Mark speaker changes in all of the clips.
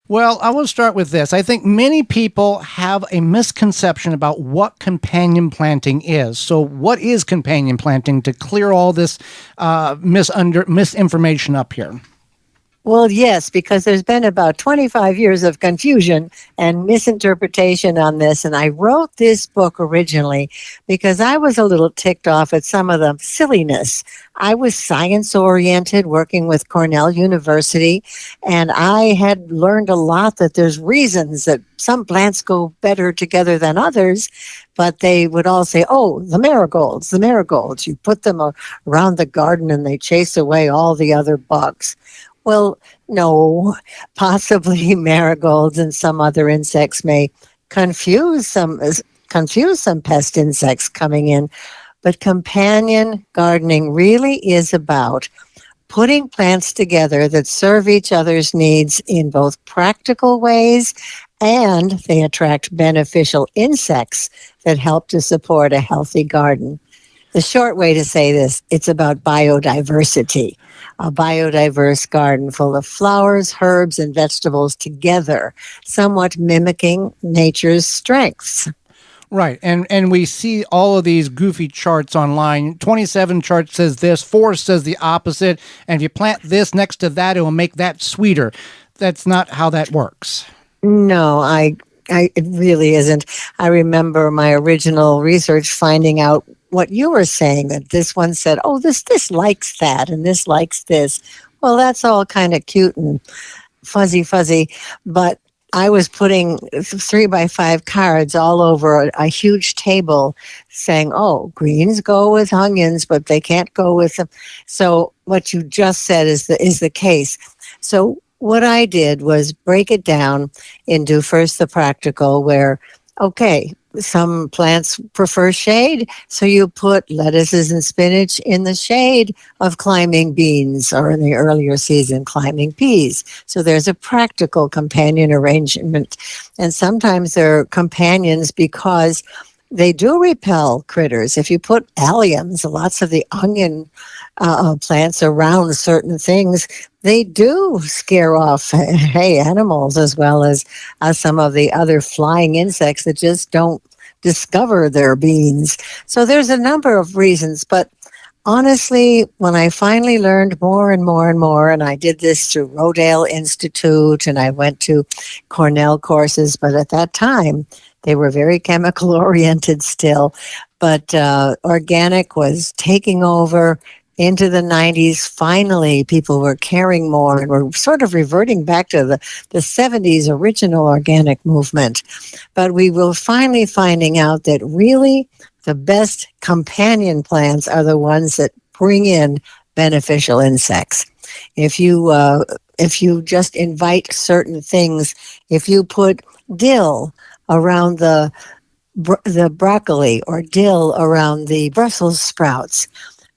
Speaker 1: Well, I will start with this. I think many people have a misconception about what companion planting is. So, what is companion planting to clear all this misinformation up here?
Speaker 2: Well, yes, because there's been about 25 years of confusion and misinterpretation on this. And I wrote this book originally because I was a little ticked off at some of the silliness. I was science oriented, working with Cornell University, and I had learned a lot that there's reasons that some plants go better together than others. But they would all say, oh, the marigolds, the marigolds. You put them around the garden and they chase away all the other bugs. Well, no, possibly marigolds and some other insects may confuse some confuse some pest insects coming in, but companion gardening really is about putting plants together that serve each other's needs in both practical ways, and they attract beneficial insects that help to support a healthy garden. The short way to say this, it's about biodiversity. A biodiverse garden full of flowers, herbs, and vegetables together, somewhat mimicking nature's strengths.
Speaker 1: Right. And we see all of these goofy charts online. 27 chart says this, 4 says the opposite. And if you plant this next to that, it will make that sweeter. That's not how that works.
Speaker 2: No, it really isn't. I remember my original research finding out what you were saying, that this one said, oh, this likes that and this likes this. Well, that's all kind of cute and fuzzy, but I was putting 3 by 5 cards all over a huge table saying, oh, greens go with onions, but they can't go with them. So what you just said is the case. So what I did was break it down into first the practical, where, okay, some plants prefer shade, so you put lettuces and spinach in the shade of climbing beans, or in the earlier season, climbing peas. So there's a practical companion arrangement. And sometimes they're companions because they do repel critters. If you put alliums, lots of the onion plants around certain things, they do scare off animals, as well as some of the other flying insects that just don't discover their beans. So there's a number of reasons, but honestly, when I finally learned more and more and more, and I did this through Rodale Institute and I went to Cornell courses, but at that time they were very chemical oriented still. But organic was taking over. Into the 90s, finally, people were caring more and were sort of reverting back to the 70s original organic movement. But we were finally finding out that really the best companion plants are the ones that bring in beneficial insects. If you just invite certain things, if you put dill around the broccoli or dill around the Brussels sprouts,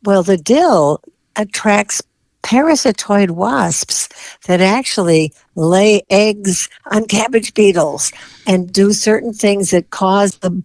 Speaker 2: well, the dill attracts parasitoid wasps that actually lay eggs on cabbage beetles and do certain things that cause the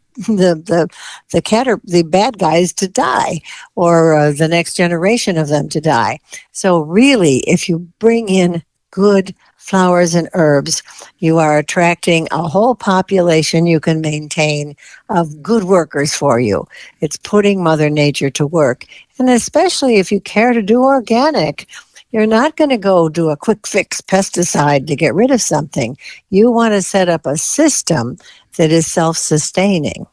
Speaker 2: bad guys to die, or the next generation of them to die. So really, if you bring in good flowers and herbs, you are attracting a whole population you can maintain of good workers for you. It's putting Mother Nature to work. And especially if you care to do organic, you're not going to go do a quick fix pesticide to get rid of something. You want to set up a system that is self-sustaining.